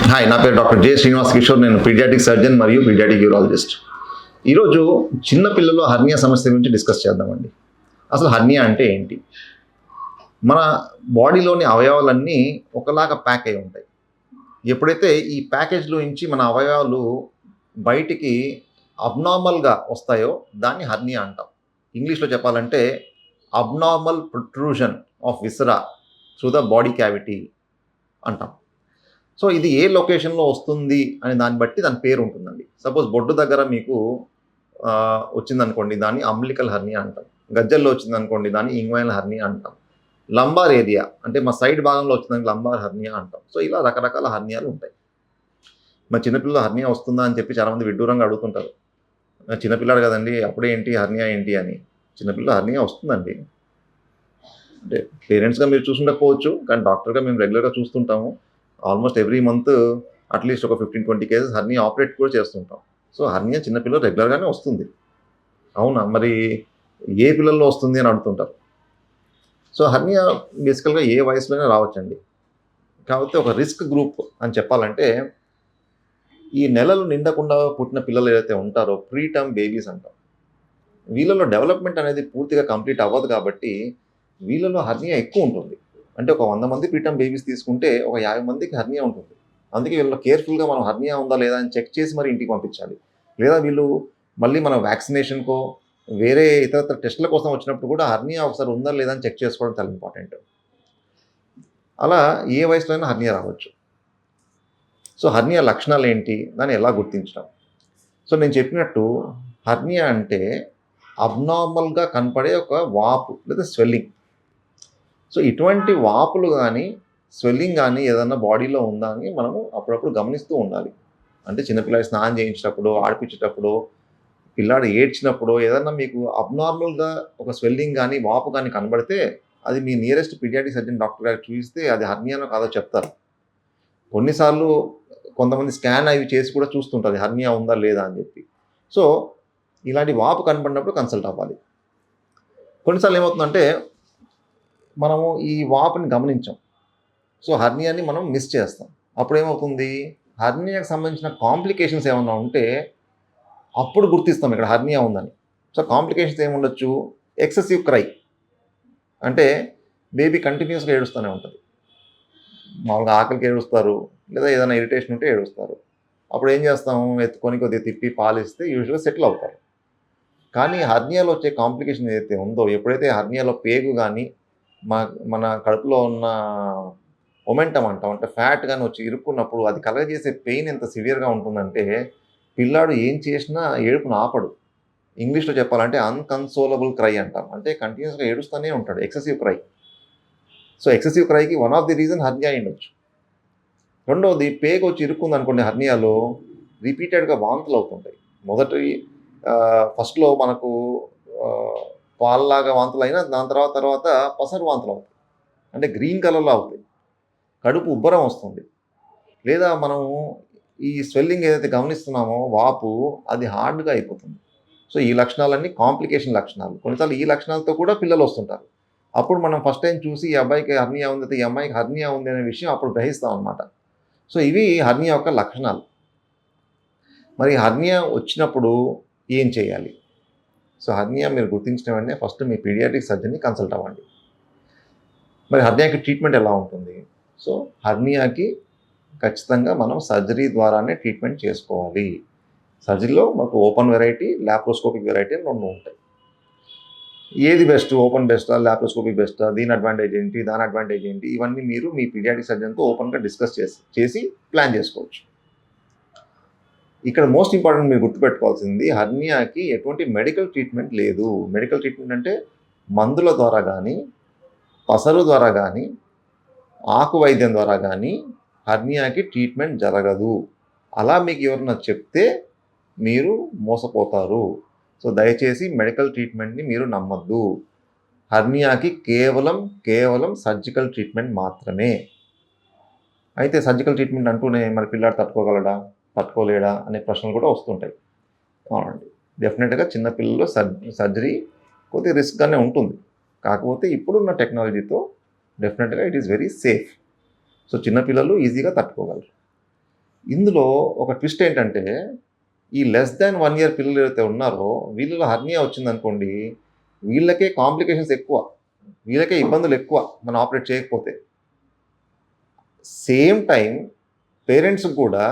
Hi, నా పేరు doctor J Srinivas Kishore. నేను పీడియాటిక్ సర్జన్ మరియు పీడియాటిక్ యూరాలజిస్ట్. ఈరోజు చిన్నపిల్లల హర్నియా సమస్య గురించి డిస్కస్ చేద్దామండి. అసలు హర్నియా అంటే ఏంటి? మన బాడీలోని అవయవాలన్నీ ఒకలాగా ప్యాక్ అయి ఉంటాయి. ఎప్పుడైతే ఈ ప్యాకేజ్లో నుంచి మన అవయవాలు బయటికి అబ్నార్మల్గా వస్తాయో దాన్ని హర్నియా అంటాం. ఇంగ్లీష్లో చెప్పాలంటే abnormal protrusion of విసరా through the body cavity అంటాం. సో ఇది ఏ లొకేషన్లో వస్తుంది అనే దాన్ని బట్టి దాని పేరు ఉంటుందండి. సపోజ్ బొడ్డు దగ్గర మీకు వచ్చిందనుకోండి, దాన్ని అంబ్లికల్ హర్నియా అంటాం. గజ్జల్లో వచ్చిందనుకోండి, దాన్ని ఇంగ్వైనల్ హర్నియా అంటాం. లంబార్ ఏరియా అంటే మా సైడ్ భాగంలో వచ్చిందని లంబార్ హర్నియా అంటాం. సో ఇలా రకరకాల హర్నియాలు ఉంటాయి. మా చిన్నపిల్లలు హర్నియా వస్తుందా అని చెప్పి చాలామంది విడ్డూరంగా అడుగుతుంటారు. చిన్నపిల్లాడు కదండి, అప్పుడే ఏంటి హర్నియా ఏంటి అని. చిన్నపిల్లలు హర్నియా వస్తుందండి. అంటే పేరెంట్స్గా మీరు చూసుండకపోవచ్చు, కానీ డాక్టర్గా మేము రెగ్యులర్గా చూస్తుంటాము. ఆల్మోస్ట్ ఎవ్రీ మంత్ అట్లీస్ట్ ఒక 15-20 కేసెస్ హర్నియా ఆపరేట్ కూడా చేస్తుంటాం. సో హర్నియా చిన్నపిల్లలు రెగ్యులర్గానే వస్తుంది. అవునా, మరి ఏ పిల్లల్లో వస్తుంది అని అడుగుతుంటారు. సో హర్నియా బేసికల్గా ఏ వయసులోనే రావచ్చండి. కాకపోతే ఒక రిస్క్ గ్రూప్ అని చెప్పాలంటే ఈ నెలలు నిండకుండా పుట్టిన పిల్లలు ఏదైతే ఉంటారో ప్రీ టర్మ్ బేబీస్ అంటాం. వీళ్ళలో డెవలప్మెంట్ అనేది పూర్తిగా కంప్లీట్ అవ్వదు కాబట్టి వీళ్ళలో హర్నియా ఎక్కువ ఉంటుంది. అంటే ఒక 100 మంది ప్రీటర్మ్ బేబీస్ తీసుకుంటే ఒక 50 మందికి హర్నియా ఉంటుంది. అందుకే వీళ్ళు కేర్ఫుల్గా మనం హర్నియా ఉందా లేదా అని చెక్ చేసి మరి ఇంటికి పంపించాలి. లేదా వీళ్ళు మళ్ళీ మనం వ్యాక్సినేషన్కో వేరే ఇతర టెస్టుల కోసం వచ్చినప్పుడు కూడా హర్నియా ఒకసారి ఉందా లేదా అని చెక్ చేసుకోవడం చాలా ఇంపార్టెంట్. అలా ఏ వయసులో అయినా హర్నియా రావచ్చు. సో హర్నియా లక్షణాలు ఏంటి, దాన్ని ఎలా గుర్తించడం? సో నేను చెప్పినట్టు హర్నియా అంటే అబ్నార్మల్గా కనపడే ఒక వాపు లేదా స్వెల్లింగ్. సో ఇటువంటి వాపులు కానీ స్వెల్లింగ్ కానీ ఏదన్నా బాడీలో ఉందా అని మనము అప్పుడప్పుడు గమనిస్తూ ఉండాలి. అంటే చిన్నపిల్లాడి స్నానం చేయించేటప్పుడు, ఆడిపించేటప్పుడు, పిల్లాడు ఏడ్చినప్పుడు ఏదన్నా మీకు అబ్నార్మల్గా ఒక స్వెల్లింగ్ కానీ వాపు కానీ కనబడితే అది మీ నియరెస్ట్ పీడియాటిక్ సర్జన్ డాక్టర్ గారికి చూపిస్తే అది హర్నియానో కాదో చెప్తారు. కొన్నిసార్లు కొంతమంది స్కాన్ అవి చేసి కూడా చూస్తుంటారు హర్నియా ఉందా లేదా అని చెప్పి. సో ఇలాంటి వాపు కనబడినప్పుడు కన్సల్ట్ అవ్వాలి. కొన్నిసార్లు ఏమవుతుందంటే మనము ఈ వాపుని గమనించాం. సో హర్నియాని మనం మిస్ చేస్తాం. అప్పుడు ఏమవుతుంది, హర్నియాకి సంబంధించిన కాంప్లికేషన్స్ ఏమన్నా ఉంటే అప్పుడు గుర్తిస్తాం ఇక్కడ హర్నియా ఉందని. సో కాంప్లికేషన్స్ ఏముండొచ్చు, ఎక్సెసివ్ క్రై అంటే బేబీ కంటిన్యూస్గా ఏడుస్తూనే ఉంటుంది. మామూలుగా ఆకలికి ఏడుస్తారు, లేదా ఏదైనా ఇరిటేషన్ ఉంటే ఏడుస్తారు. అప్పుడు ఏం చేస్తాము, ఎత్తుకొని కొద్దిగా తిప్పి పాలిస్తే యూజువల్గా సెటిల్ అవుతారు. కానీ హర్నియాలో వచ్చే కాంప్లికేషన్ ఏదైతే ఉందో, ఎప్పుడైతే హర్నియాలో పేగు కానీ మన కడుపులో ఉన్న మొమెంటం అంటాం, అంటే ఫ్యాట్ కానీ వచ్చి ఇరుక్కున్నప్పుడు అది కలగజేసే పెయిన్ ఎంత సివియర్గా ఉంటుందంటే పిల్లాడు ఏం చేసినా ఏడుపును ఆపడు. ఇంగ్లీష్లో చెప్పాలంటే అన్కన్సోలబుల్ క్రై అంటాం. అంటే కంటిన్యూస్గా ఏడుస్తూనే ఉంటాడు, ఎక్సెసివ్ క్రై. సో ఎక్సెసివ్ క్రైకి one of the reason hernia ఉండొచ్చు. రెండవది, పేగు వచ్చి ఇరుక్కుంది అనుకోండి హర్నియాలో, రిపీటెడ్గా వాంతులు అవుతుంటాయి. ఫస్ట్లో మనకు పాల్లాగా వాంతులు అయినా దాని తర్వాత పసరు వాంతులు అవుతాయి. అంటే గ్రీన్ కలర్లో అవుతాయి. కడుపు ఉబ్బరం వస్తుంది. లేదా మనము ఈ స్వెల్లింగ్ ఏదైతే గమనిస్తున్నామో వాపు, అది హార్డ్గా అయిపోతుంది. సో ఈ లక్షణాలన్నీ కాంప్లికేషన్ లక్షణాలు. కొన్నిసార్లు ఈ లక్షణాలతో కూడా పిల్లలు వస్తుంటారు. అప్పుడు మనం ఫస్ట్ టైం చూసి ఈ అబ్బాయికి హర్నియా ఉంది, ఈ అమ్మాయికి హర్నియా ఉంది అనే విషయం అప్పుడు గ్రహిస్తాం అనమాట. సో ఇవి హర్నియా యొక్క లక్షణాలు. మరి హర్నియా వచ్చినప్పుడు ఏం చేయాలి? సో హర్నియా మీరు గుర్తించిన వెంటనే ఫస్ట్ మీ పీడియాటిక్ సర్జన్ని కన్సల్ట్ అవ్వండి. మరి హర్నియాకి ట్రీట్మెంట్ ఎలా ఉంటుంది? సో హర్నియాకి ఖచ్చితంగా మనం సర్జరీ ద్వారానే ట్రీట్మెంట్ చేసుకోవాలి. సర్జరీలో మనకు ఓపెన్ వెరైటీ, లాప్రోస్కోపిక్ వెరైటీ అని 2 ఉంటాయి. ఏది బెస్ట్, ఓపెన్ బెస్టా, లాప్రోస్కోపిక్ బెస్టా, దీని అడ్వాంటేజ్ ఏంటి, దాని అడ్వాంటేజ్ ఏంటి, ఇవన్నీ మీరు మీ పీడియాటిక్ సర్జన్తో ఓపెన్గా డిస్కస్ చేసి ప్లాన్ చేసుకోవచ్చు. ఇక్కడ మోస్ట్ ఇంపార్టెంట్ మీరు గుర్తుపెట్టుకోవాల్సింది, హర్నియాకి ఎటువంటి మెడికల్ ట్రీట్మెంట్ లేదు. మెడికల్ ట్రీట్మెంట్ అంటే మందుల ద్వారా కానీ, పసరు ద్వారా కానీ, ఆకు వైద్యం ద్వారా కానీ హర్నియాకి ట్రీట్మెంట్ జరగదు. అలా మీకు ఎవరన్నా చెప్తే మీరు మోసపోతారు. సో దయచేసి మెడికల్ ట్రీట్మెంట్ని మీరు నమ్మద్దు. హర్నియాకి కేవలం సర్జికల్ ట్రీట్మెంట్ మాత్రమే. అయితే సర్జికల్ ట్రీట్మెంట్ అంటూనే మరి పిల్లాడు తట్టుకోగలడా, తట్టుకోలేడా అనే ప్రశ్నలు కూడా వస్తుంటాయి. అవునండి, డెఫినెట్గా చిన్నపిల్లల్లో సర్జరీ కొద్దిగా రిస్క్గానే ఉంటుంది. కాకపోతే ఇప్పుడున్న టెక్నాలజీతో డెఫినెట్గా it is very safe. So చిన్నపిల్లలు ఈజీగా తట్టుకోగలరు. ఇందులో ఒక ట్విస్ట్ ఏంటంటే ఈ లెస్ దాన్ 1 ఇయర్ పిల్లలు ఎవరైతే ఉన్నారో వీళ్ళలో హర్నియా వచ్చిందనుకోండి, వీళ్ళకే కాంప్లికేషన్స్ ఎక్కువ, వీళ్ళకే ఇబ్బందులు ఎక్కువ మనం ఆపరేట్ చేయకపోతే. సేమ్ టైం పేరెంట్స్‌కి కూడా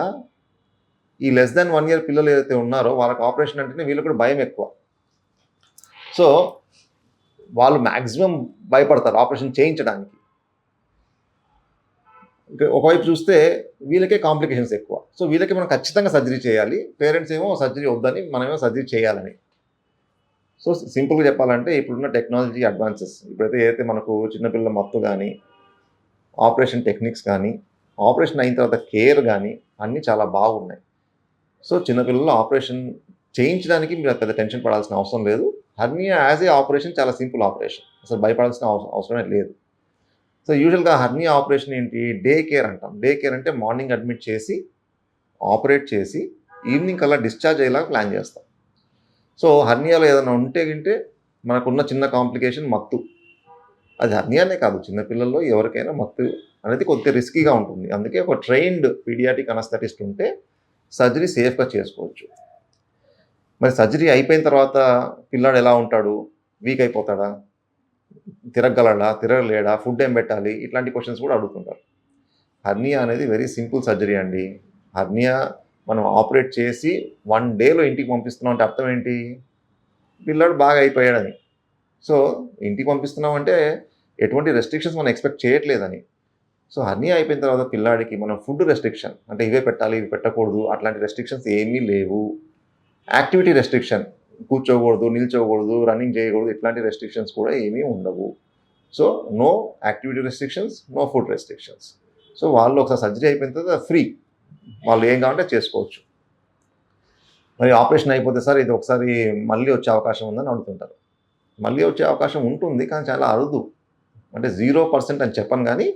ఈ లెస్ దాన్ 1 ఇయర్ పిల్లలు ఏదైతే ఉన్నారో వాళ్ళకి ఆపరేషన్ అంటేనే వీళ్ళకి కూడా భయం ఎక్కువ. సో, వాళ్ళు మాక్సిమం భయపడతారు ఆపరేషన్ చేయించడానికి. ఒకవైపు చూస్తే వీళ్ళకే కాంప్లికేషన్స్ ఎక్కువ. సో, వీళ్ళకి మనం ఖచ్చితంగా సర్జరీ చేయాలి. పేరెంట్స్ ఏమో సర్జరీ వద్దని, మనమేమో సర్జరీ చేయాలని. సో, సింపుల్‌గా చెప్పాలంటే ఇప్పుడున్న టెక్నాలజీ అడ్వాన్సెస్ ఇప్పుడైతే ఏదైతే మనకు చిన్నపిల్లల మత్తు గానీ, ఆపరేషన్ టెక్నిక్స్ కానీ, ఆపరేషన్ అయిన తర్వాత కేర్ గానీ అన్నీ చాలా బాగున్నాయి. సో, చిన్నపిల్లల్లో ఆపరేషన్ చేయించడానికి మీరు పెద్ద టెన్షన్ పడాల్సిన అవసరం లేదు. హర్నియా యాజ్ ఏ ఆపరేషన్ చాలా సింపుల్ ఆపరేషన్. అసలు భయపడాల్సిన అవసరమే లేదు. సో, యూజువల్‌గా హర్నియా ఆపరేషన్ ఏంటి? డే కేర్ అంటాం. డే కేర్ అంటే మార్నింగ్ అడ్మిట్ చేసి, ఆపరేట్ చేసి, ఈవినింగ్ కల్లా డిశ్చార్జ్ అయ్యేలాగా ప్లాన్ చేస్తాం. సో, హర్నియాలో ఏదైనా ఉంటే గింటే మనకున్న చిన్న కాంప్లికేషన్ మత్తు. అది హర్నియానే కాదు, చిన్నపిల్లల్లో ఎవరికైనా మత్తు అనేది కొద్దిగా రిస్కీగా ఉంటుంది. అందుకే ఒక ట్రైన్డ్ పీడియాటిక్ అనస్థెటిస్ట్ ఉంటే సర్జరీ సేఫ్‌గా చేసుకోవచ్చు. మరి సర్జరీ అయిపోయిన తర్వాత పిల్లాడు ఎలా ఉంటాడు? వీక్ అయిపోతాడా? తిరగగలడా? తిరగలేడా? ఫుడ్ ఏం పెట్టాలి? ఇట్లాంటి క్వెషన్స్ కూడా అడుగుతుంటారు. హర్నియా అనేది వెరీ సింపుల్ సర్జరీ అండి. హర్నియా మనం ఆపరేట్ చేసి 1 డేలో ఇంటికి పంపిస్తున్నాం అంటే అర్థం ఏంటి? పిల్లాడు బాగా అయిపోయాడని. సో, ఇంటికి పంపిస్తున్నాం అంటే ఎటువంటి రెస్ట్రిక్షన్స్ మనం ఎక్స్‌పెక్ట్ చేయట్లేదని. సో, హర్నియా అయిపోయిన తర్వాత పిల్లాడికి మనం ఫుడ్ రెస్ట్రిక్షన్ అంటే ఇవే పెట్టాలి, ఇవి పెట్టకూడదు అట్లాంటి రెస్ట్రిక్షన్స్ ఏమీ లేవు. యాక్టివిటీ రెస్ట్రిక్షన్ కూర్చోకూడదు, నిల్చోకూడదు, రన్నింగ్ చేయకూడదు ఇట్లాంటి రెస్ట్రిక్షన్స్ కూడా ఏమీ ఉండవు. So, no activity restrictions, no food restrictions. So, వాళ్ళు ఒకసారి సర్జరీ అయిపోయిన తర్వాత ఫ్రీ. వాళ్ళు ఏం కావాలంటే చేసుకోవచ్చు. మరి ఆపరేషన్ అయిపోతే సార్ ఇది ఒకసారి మళ్ళీ వచ్చే అవకాశం ఉందని అడుగుతుంటారు. మళ్ళీ వచ్చే అవకాశం ఉంటుంది, కానీ చాలా అరుదు. అంటే 0% అని చెప్పను కానీ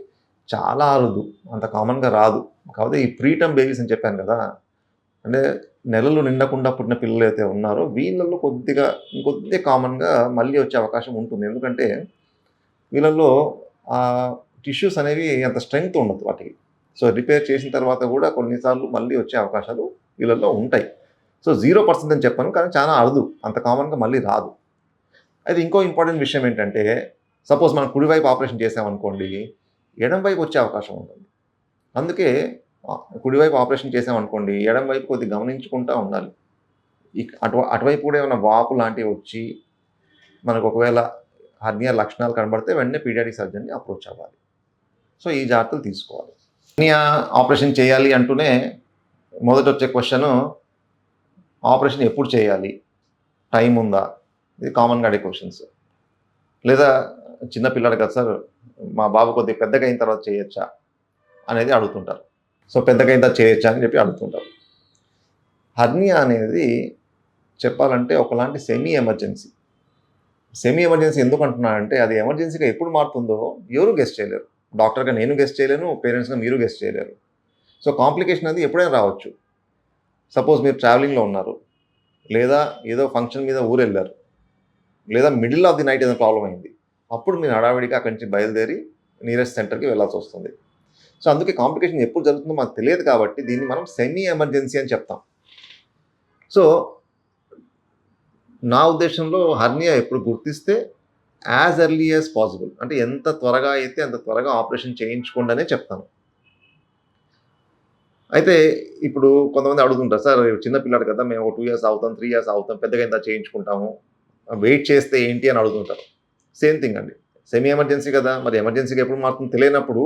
చాలా అరుదు. అంత కామన్‌గా రాదు. కాకపోతే ఈ ప్రీటర్మ్ బేబీస్ అని చెప్పాను కదా! అంటే నెలలు నిండకుండా పుట్టిన పిల్లలైతే ఉన్నారో వీళ్ళల్లో ఇంకొద్దిగా కామన్‌గా మళ్ళీ వచ్చే అవకాశం ఉంటుంది. ఎందుకంటే వీళ్ళల్లో టిష్యూస్ అనేవి అంత స్ట్రెంగ్త్ ఉండదు వాటికి. సో, రిపేర్ చేసిన తర్వాత కూడా కొన్నిసార్లు మళ్ళీ వచ్చే అవకాశాలు వీళ్ళల్లో ఉంటాయి. సో, 0% అని చెప్పను, కానీ చాలా అరుదు. అంత కామన్‌గా మళ్ళీ రాదు. అయితే ఇంకో ఇంపార్టెంట్ విషయం ఏంటంటే, సపోజ్ మనం కుడివైపు ఆపరేషన్ చేసామనుకోండి, ఎడమ వైపు వచ్చే అవకాశం ఉంటుంది. అందుకే కుడివైపు ఆపరేషన్ చేసామనుకోండి, ఎడమ వైపు కొద్దిగా గమనించుకుంటా ఉండాలి. అటువైపు కూడా ఏమైనా వాపు లాంటివి వచ్చి, మనకు ఒకవేళ హర్నియా లక్షణాలు కనబడితే వెంటనే పీడియాట్రిక్ సర్జన్‌ని అప్రోచ్ అవ్వాలి. సో, ఈ జాగ్రత్తలు తీసుకోవాలి. హర్నియా ఆపరేషన్ చేయాలి అంటూనే మొదట వచ్చే క్వెషను ఆపరేషన్ ఎప్పుడు చేయాలి? టైం ఉందా? ఇది కామన్‌గా అడిగే క్వెషన్స్. లేదా చిన్న పిల్లాడు కదా సార్, మా బాబు కొద్దిగా పెద్దగా అయిన తర్వాత చేయొచ్చా? అనేది అడుగుతుంటారు. సో, పెద్దగా అయిన తర్వాత చేయొచ్చా అని చెప్పి అడుగుతుంటారు. హర్నియా అనేది చెప్పాలంటే ఒకలాంటి సెమీ ఎమర్జెన్సీ. సెమీ ఎమర్జెన్సీ ఎందుకు అంటున్నానంటే అది ఎమర్జెన్సీగా ఎప్పుడు మారుతుందో ఎవరు గెస్ చేయలేరు. డాక్టర్‌గా నేను గెస్ చేయలేను, పేరెంట్స్‌గా మీరు గెస్ చేయలేరు. సో, కాంప్లికేషన్ అనేది ఎప్పుడైనా రావచ్చు. సపోజ్ మీరు ట్రావెలింగ్‌లో ఉన్నారు, లేదా ఏదో ఫంక్షన్ మీద ఊరెళ్లారు, లేదా మిడిల్ ఆఫ్ ది నైట్ ఏదైనా ప్రాబ్లమ్ అయింది. అప్పుడు మీరు హడావిడిగా అక్కడి నుంచి బయలుదేరి నియరెస్ట్ సెంటర్‌కి వెళ్ళాల్సొస్తుంది. సో, అందుకే కాంప్లికేషన్ ఎప్పుడు జరుగుతుందో మనకు తెలియదు కాబట్టి దీన్ని మనం సెమీ ఎమర్జెన్సీ అని చెప్తాం. సో, నా ఉద్దేశంలో హర్నియా ఎప్పుడు గుర్తిస్తే యాజ్ ఎర్లీ యాజ్ పాసిబుల్ అంటే ఎంత త్వరగా అయితే అంత త్వరగా ఆపరేషన్ చేయించుకోండి అనే చెప్తాను. అయితే ఇప్పుడు కొంతమంది అడుగుతుంటారు, సార్ చిన్న పిల్లాడు కదా మేము ఒక 2 ఇయర్స్ ఆగుతాం, 3 ఇయర్స్ ఆగుతాం, పెద్దగా ఇంత చేయించుకుంటాము, వెయిట్ చేస్తే ఏంటి అని అడుగుతుంటారు. సేమ్ థింగ్ అండి. సెమీ ఎమర్జెన్సీ కదా, మరి ఎమర్జెన్సీగా ఎప్పుడు మారుతుందో తెలియనప్పుడు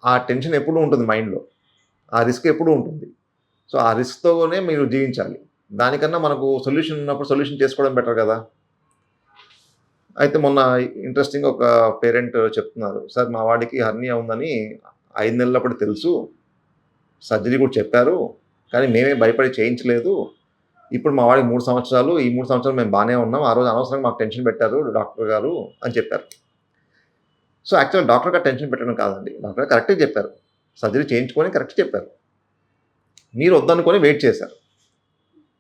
ఆ టెన్షన్ ఎప్పుడూ ఉంటుంది మైండ్‌లో. ఆ రిస్క్ ఎప్పుడూ ఉంటుంది. సో, ఆ రిస్క్‌తోనే మీరు జీవించాలి. దానికన్నా మనకు సొల్యూషన్ ఉన్నప్పుడు సొల్యూషన్ చేసుకోవడం బెటర్ కదా! అయితే మొన్న ఇంట్రెస్టింగ్‌గా ఒక పేరెంట్ చెప్తున్నారు, సార్ మా వాడికి హర్నియా ఉందని 5 నెలలప్పుడు తెలుసు. సర్జరీ కూడా చెప్పారు. కానీ మేమే భయపడి చేయించలేదు. ఇప్పుడు మా వాడికి 3 సంవత్సరాలు. ఈ 3 సంవత్సరాలు మేము బానే ఉన్నాం. ఆ రోజు అనవసరంగా మాకు టెన్షన్ పెట్టారు డాక్టర్ గారు అని చెప్పారు. సో, యాక్చువల్‌గా డాక్టర్ గారు టెన్షన్ పెట్టడం కాదండి. డాక్టర్ గారు కరెక్టే చెప్పారు. సర్జరీ చేయించుకొని కరెక్ట్ చెప్పారు. మీరు వద్దనుకొని వెయిట్ చేశారు.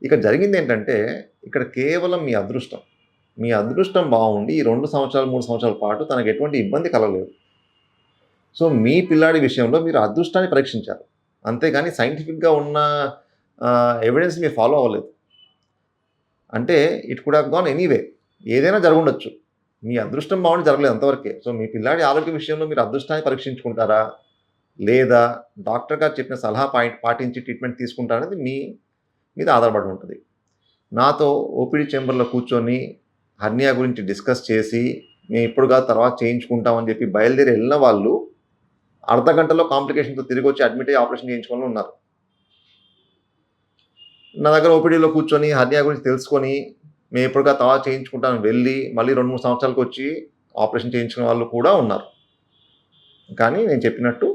ఇక్కడ జరిగిందేంటంటే, ఇక్కడ కేవలం మీ అదృష్టం. మీ అదృష్టం బావుండి ఈ 2 సంవత్సరాలు, 3 సంవత్సరాల పాటు తనకు ఎటువంటి ఇబ్బంది కలగలేదు. సో, మీ పిల్లాడి విషయంలో మీరు అదృష్టాన్ని పరీక్షించారు. అంతేగాని సైంటిఫిక్గా ఉన్న ఎవిడెన్స్ మీరు ఫాలో అవ్వలేదు. అంటే it could have gone anyway. ఏదైనా జరుగుండొచ్చు. మీ అదృష్టం బాగుండి జరగలేదు అంతవరకే. సో మీ పిల్లాడి ఆరోగ్య విషయంలో మీరు అదృష్టాన్ని పరీక్షించుకుంటారా? లేదా డాక్టర్ గారు చెప్పిన సలహా పాటించి ట్రీట్మెంట్ తీసుకుంటారా అనేది మీ మీద ఆధారపడి ఉంటది. నాతో ఓపీడీ చేంబర్‌లో కూర్చొని హెర్నియా గురించి డిస్కస్ చేసి, మేము ఇప్పుడు కాదు తర్వాత చేయించుకుంటామని చెప్పి బయలుదేరి ఎళ్ళిన వాళ్ళు అర్ధగంటలో కాంప్లికేషన్‌తో తిరిగొచ్చి అడ్మిట్ అయ్యి ఆపరేషన్ చేయించుకొని ఉన్నారు. నా దగ్గర ఓపీడీలో కూర్చొని హెర్నియా గురించి తెలుసుకొని, మేము ఇప్పుడు కాదు తర్వాత చేయించుకుంటామని వెళ్ళి, మళ్ళీ 2, 3 సంవత్సరాలకొచ్చి ఆపరేషన్ చేయించుకున్న వాళ్ళు కూడా ఉన్నారు. కానీ నేను చెప్పినట్టు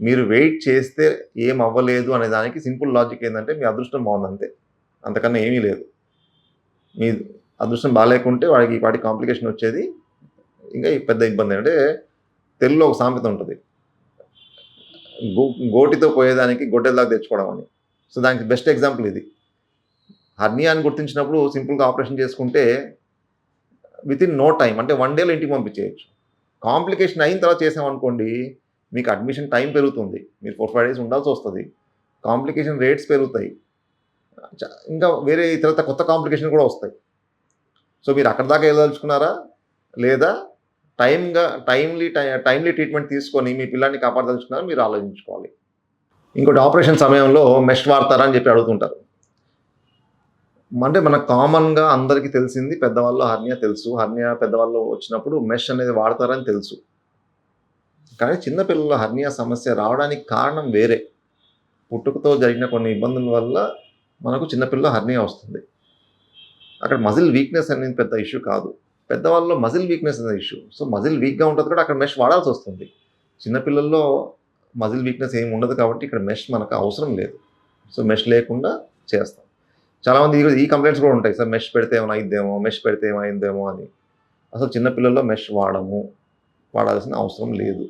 మీరు వెయిట్ చేస్తే ఏం అవ్వలేదు అనే దానికి సింపుల్ లాజిక్ ఏందంటే మీ అదృష్టం బావుందంతే. అంతకన్నా ఏమీ లేదు. మీ అదృష్టం బాలేకుంటే వాడికి కాంప్లికేషన్ వచ్చేది ఇంకా పెద్ద ఇబ్బంది. అంటే తెలుగులో ఒక సామెత ఉంటది. గో గోటితో పోయేదానికి గొడ్డలిదాకా తెచ్చుకోవడం అని. సో దానికి బెస్ట్ ఎగ్జాంపుల్ ఇది. హెర్నియా అని గుర్తించినప్పుడు సింపుల్‌గా ఆపరేషన్ చేసుకుంటే వితిన్ నో టైమ్ అంటే 1 డేలో ఇంటికి పంపించేయొచ్చు. కాంప్లికేషన్ అయిన తర్వాత చేసామనుకోండి, మీకు అడ్మిషన్ టైం పెరుగుతుంది. మీరు 4, 5 డేస్ ఉండాల్సొస్తది. కాంప్లికేషన్ రేట్స్ పెరుగుతాయి. ఇంకా వేరే ఇతరత్ర కొత్త కాంప్లికేషన్ కూడా వస్తాయి. సో మీరు అక్కడి దాకా వెళ్ళదలుచుకున్నారా? లేదా టైమ్లీ ట్రీట్మెంట్ తీసుకొని మీ పిల్లాడిని కాపాడదలుచుకున్నారా మీరు ఆలోచించుకోవాలి. ఇంకోటి ఆపరేషన్ సమయంలో మెష్ వాడతారా అని చెప్పి అడుగుతుంటారు. అంటే మనకు కామన్‌గా అందరికీ తెలిసింది పెద్దవాళ్ళలో హెర్నియా తెలుసు. హెర్నియా పెద్దవాళ్ళు వచ్చినప్పుడు మెష్ అనేది వాడతారని తెలుసు. కానీ చిన్న పిల్లల్లో హెర్నియా సమస్య రావడానికి కారణం వేరే. పుట్టుకతో జరిగిన కొన్ని ఇబ్బందుల వల్ల మనకు చిన్న పిల్లల్లో హెర్నియా వస్తుంది. అక్కడ మజిల్ వీక్‌నెస్ అనేది పెద్ద ఇష్యూ కాదు. పెద్దవాళ్ళలో మజిల్ వీక్‌నెస్ అనేది ఇష్యూ. సో మజిల్ వీక్‌గా ఉంటది కూడా అక్కడ మెష్ వాడాల్సొస్తుంది. చిన్న పిల్లల్లో మజిల్ వీక్‌నెస్ ఏమి ఉండదు కాబట్టి ఇక్కడ మెష్ మనకు అవసరం లేదు. సో మెష్ లేకుండా చేస్తాం. చాలామంది ఈ కంప్లెయింట్స్ కూడా ఉంటాయి. సార్ మెష్ పెడితే ఏమైనా అయిద్దేమో, మెష్ పెడితే ఏమైద్దేమో అని. అసలు చిన్న పిల్లల్లో మెష్ వాడాల్సిన అవసరం లేదు.